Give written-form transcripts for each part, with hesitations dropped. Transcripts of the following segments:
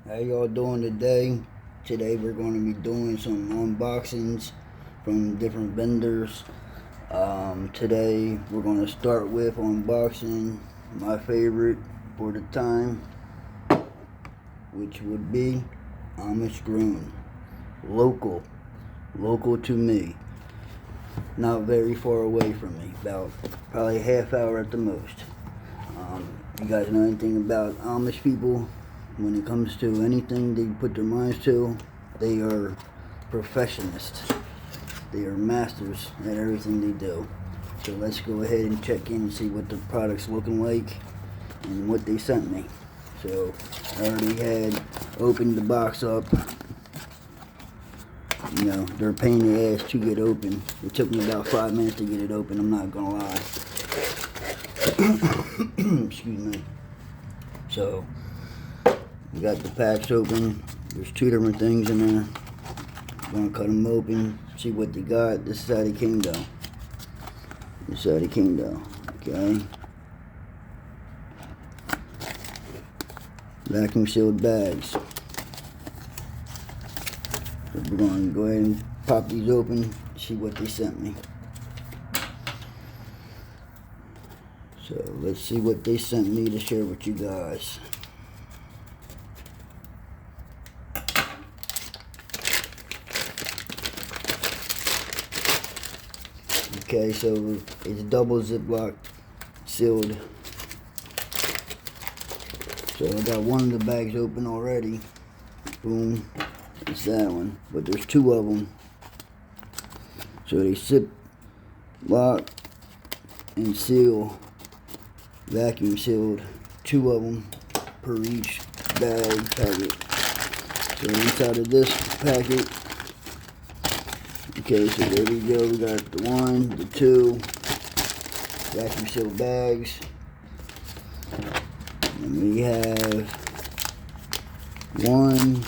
How y'all doing today? Today we're going to be doing some unboxings from different vendors. Today we're going to start with unboxing my favorite for the time, which would be Amish Grown. Local to me. Not very far away from me, about probably a half hour at the most. You guys know anything about Amish people? When it comes to anything they put their minds to, they are professionists. They are masters at everything they do. So let's go ahead and check in and see what the product's looking like and what they sent me. So I already had opened the box up. You know, they're a pain in the ass to get open. It took me about 5 minutes to get it open, I'm not gonna lie. Excuse me. So we got the packs open. There's two different things in there. I'm gonna cut them open, see what they got. This is how they came down. This is how they came down. Okay. Vacuum sealed bags. So we're gonna go ahead and pop these open, see what they sent me. So let's see what they sent me to share with you guys. Okay, so it's double Ziploc sealed. So I got one of the bags open already. Boom, it's that one. But there's two of them. So they Ziploc and seal, vacuum sealed, two of them per each bag packet. So inside of this packet, okay, so there we go. We got the one, the two vacuum sealed bags. And we have 1,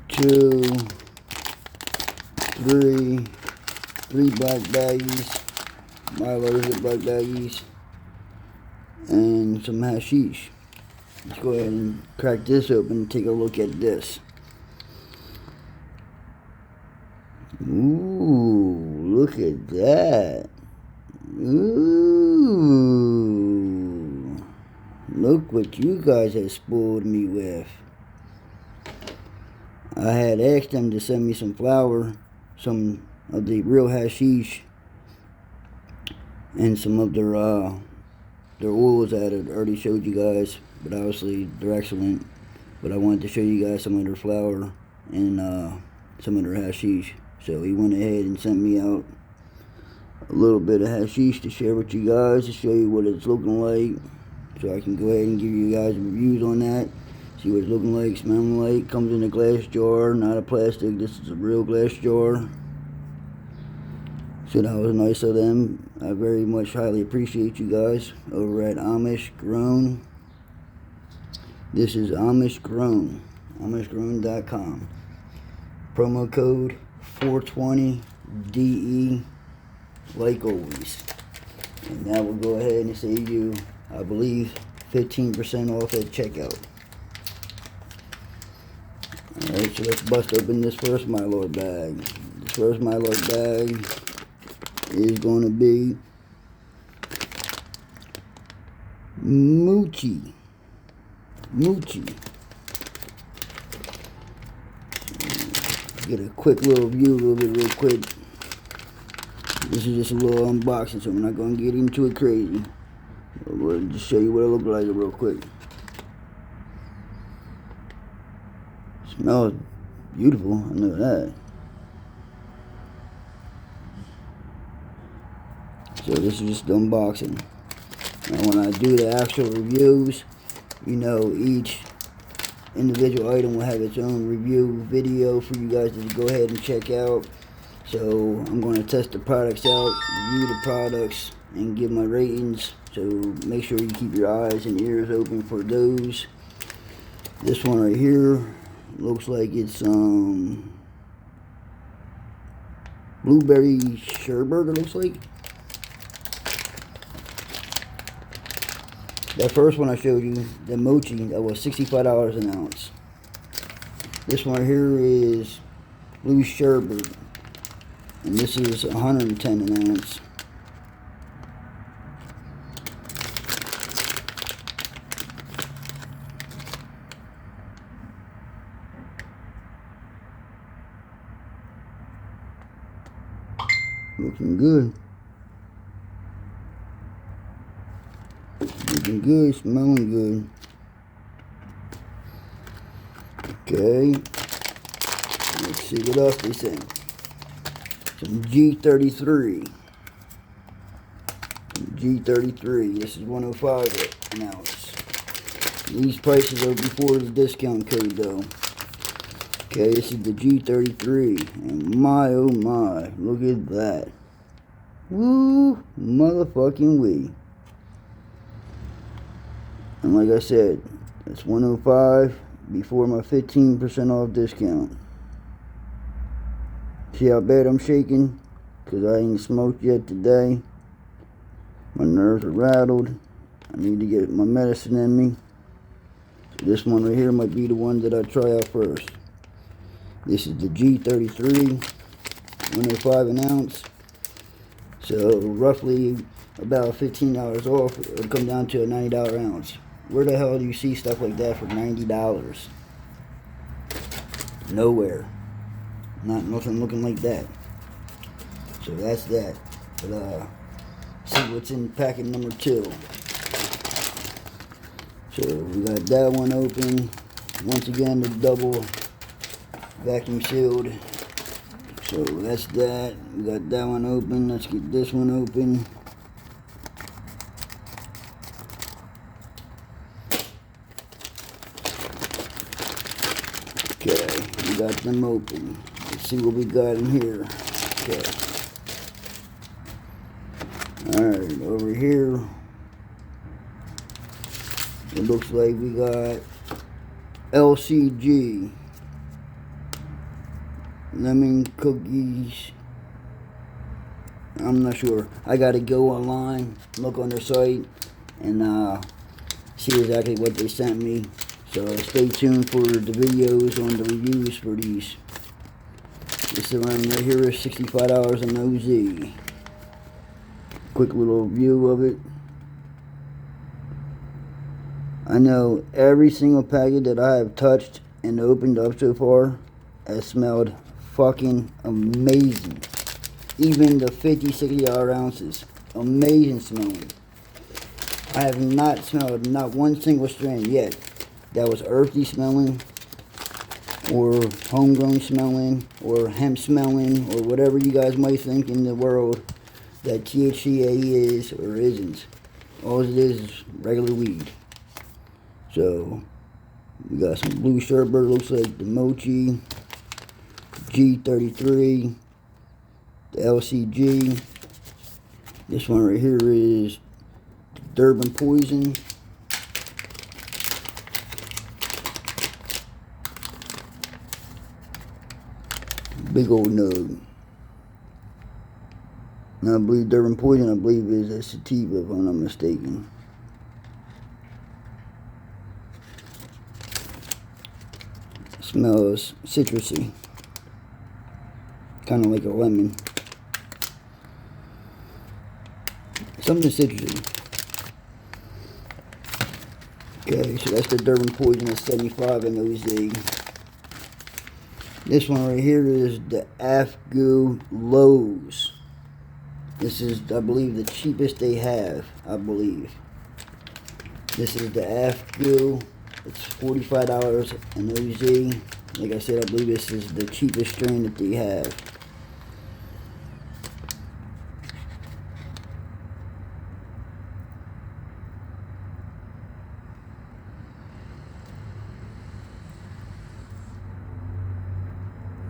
2, 3 black baggies, Milo Ziploc baggies, and some hashish. Let's go ahead and crack this open and take a look at this. Ooh, look at that. Ooh. Look what you guys have spoiled me with. I had asked them to send me some flour, some of the real hashish, and some of their oils that I had already showed you guys, but obviously they're excellent. But I wanted to show you guys some of their flour and some of their hashish. So he went ahead and sent me out a little bit of hashish to share with you guys, to show you what it's looking like, so I can go ahead and give you guys reviews on that, see what it's looking like, smelling like. Comes in a glass jar, not a plastic. This is a real glass jar. So that was nice of them. I very much highly appreciate you guys over at Amish Grown. This is Amish Grown, AmishGrown.com. Promo code 420DE, like always. And that will go ahead and save you, I believe, 15% off at checkout. Alright, so let's bust open this first Milo bag. This first Milo bag is going to be Moochie. Get a quick little view of it real quick. This is just a little unboxing, so I'm not going to get into it crazy. I'll just show you what it looks like real quick. Smells beautiful, I know that. So this is just the unboxing. Now when I do the actual reviews, you know, each individual item will have its own review video for you guys to go ahead and check out. So I'm going to test the products out, review the products, and give my ratings. So make sure you keep your eyes and ears open for those. This one right here looks like it's blueberry sherbet, it looks like. That first one I showed you, the mochi, that was $65 an ounce. This one here is blue sherbet, and this is 110 an ounce. Looking good. Looking good, smelling good. Okay. Let's see what else they sent. Some G33. G33. This is 105 an ounce. These prices are before the discount code though. Okay, this is the G33. And my oh my, look at that. Woo, motherfucking wee. And like I said, it's 105 before my 15% off discount. See how bad I'm shaking? Because I ain't smoked yet today. My nerves are rattled. I need to get my medicine in me. So this one right here might be the one that I try out first. This is the G33, 105 an ounce. So roughly about $15 off. It'll come down to a $90 ounce. Where the hell do you see stuff like that for $90? Nowhere. Nothing looking like that. So that's that. But see what's in packet number 2. So we got that one open. Once again, the double vacuum sealed. So that's that. We got that one open. Let's get this one open. Okay, we got them open. Let's see what we got in here. Okay. Alright, over here, it looks like we got LCG lemon cookies. I'm not sure. I gotta go online, look on their site, and see exactly what they sent me. So stay tuned for the videos on the reviews for these. This one right here is $65 an OZ. Quick little view of it. I know every single packet that I have touched and opened up so far has smelled fucking amazing. Even the $50, $60 ounces. Amazing smelling. I have not smelled not one single strain yet that was earthy smelling, or homegrown smelling, or hemp smelling, or whatever you guys might think in the world that THCA is or isn't. All it is regular weed. So we got some blue sherbet, looks like the mochi, G33, the LCG. This one right here is Durban Poison. Big old nug. Now I believe Durban Poison, I believe, is a sativa, if I'm not mistaken. It smells citrusy. Kind of like a lemon. Something citrusy. Okay, so that's the Durban Poison at 75 in OZ. This one right here is the Afgoo Lows. This is, I believe, the cheapest they have, I believe. This is the Afgoo. It's $45 an OZ. Like I said, I believe this is the cheapest strain that they have.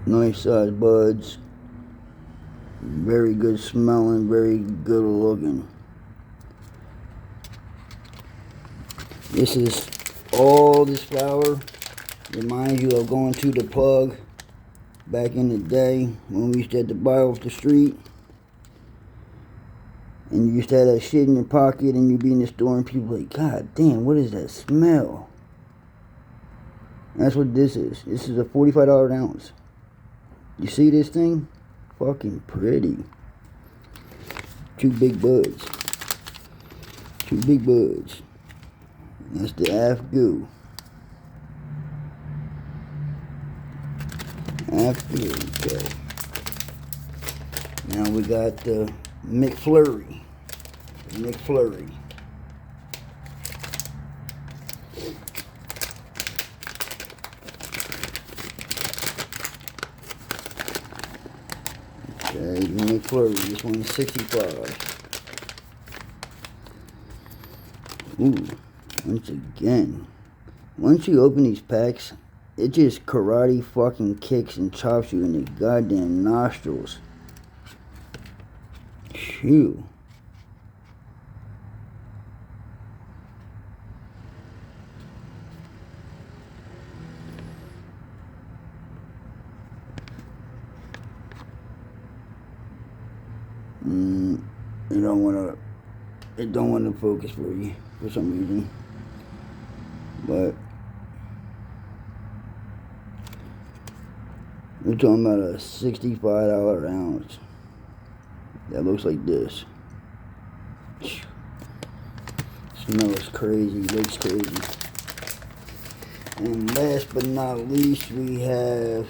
Nice size buds. Very good smelling, very good looking. This is all this flower reminds you of going to the plug back in the day when we used to have to buy off the street. And you used to have that shit in your pocket and you be in the store and people like, God damn, what is that smell? And that's what this is. This is a $45 ounce. You see this thing? Fucking pretty. 2 big buds. 2 big buds. And that's the AFGO. AFGO, okay. Now we got the McFlurry. McFlurry. Okay, the McFlurry. This one's $65. Ooh, once again, once you open these packs, it just karate fucking kicks and chops you in the goddamn nostrils. Phew. It don't want to focus for you for some reason, but we're talking about a $65 ounce that looks like this. Smells crazy, looks crazy. And last but not least, we have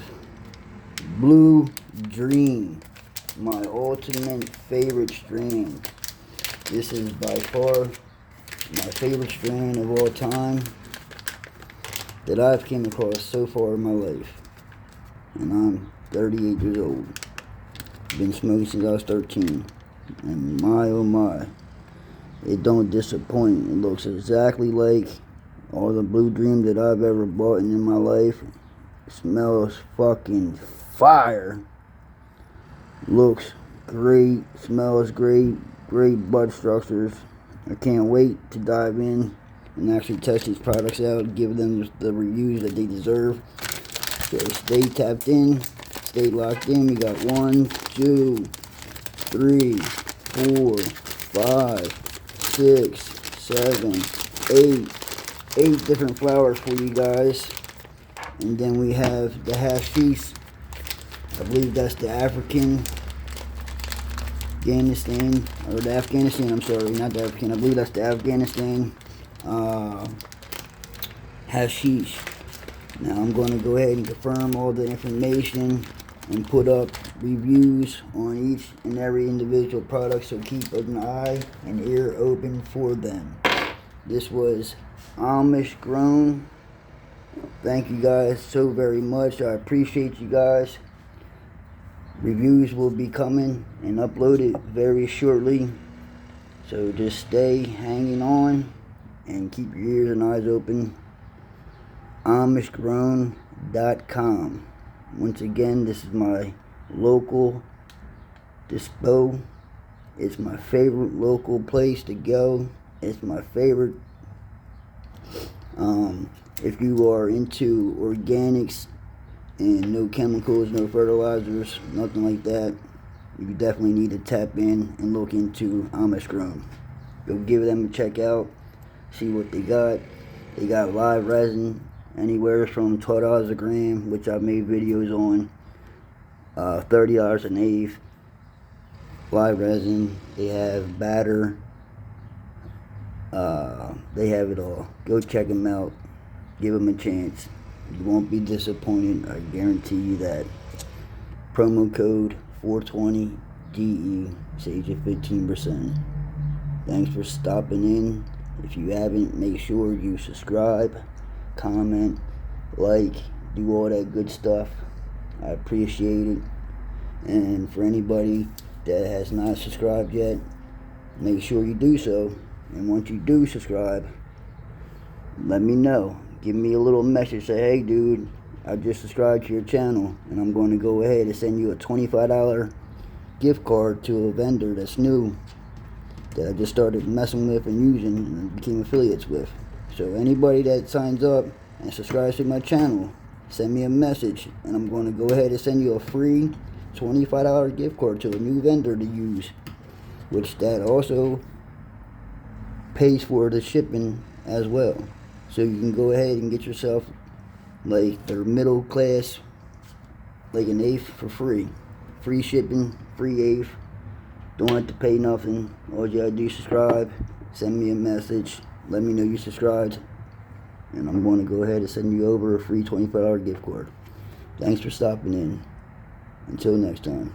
Blue Dream, my ultimate favorite strain. This is by far my favorite strain of all time that I've came across so far in my life. And I'm 38 years old. Been smoking since I was 13. And my oh my, it don't disappoint. It looks exactly like all the Blue Dream that I've ever bought in my life. It smells fucking fire. Looks great, smells great. Great bud structures. I can't wait to dive in and actually test these products out, give them the reviews that they deserve. So stay tapped in, stay locked in. We got 1, 2, 3, 4, 5, 6, 7, 8 different flowers for you guys. And then we have the hashish. I believe that's the Afghanistan, I'm sorry, not the African, I believe that's the Afghanistan hashish. Now I'm going to go ahead and confirm all the information and put up reviews on each and every individual product, so keep an eye and ear open for them. This was Amish Grown. Thank you guys so very much. I appreciate you guys. Reviews will be coming and uploaded very shortly, so just stay hanging on and keep your ears and eyes open. AmishGrown.com. Once again, this is my local dispo. It's my favorite local place to go. It's my favorite. If you are into organics and no chemicals, no fertilizers, nothing like that, you definitely need to tap in and look into Amish Grown. Go give them a check out, see what they got. They got live resin, anywhere from $12 a gram, which I've made videos on, $30 an eighth, live resin. They have batter, they have it all. Go check them out, give them a chance. You won't be disappointed, I guarantee you that. Promo code 420DE saves you 15%. Thanks for stopping in. If you haven't, make sure you subscribe, comment, like, do all that good stuff. I appreciate it. And for anybody that has not subscribed yet, make sure you do so. And once you do subscribe, let me know. Give me a little message, say, hey dude, I just subscribed to your channel, and I'm going to go ahead and send you a $25 gift card to a vendor that's new, that I just started messing with and using and became affiliates with. So anybody that signs up and subscribes to my channel, send me a message, and I'm going to go ahead and send you a free $25 gift card to a new vendor to use. which that also pays for the shipping as well. So you can go ahead and get yourself like their middle class, like an eighth for free. Free shipping, free eighth. Don't have to pay nothing. All you gotta do is subscribe, send me a message, let me know you subscribed, and I'm going to go ahead and send you over a free $25 gift card. Thanks for stopping in. Until next time.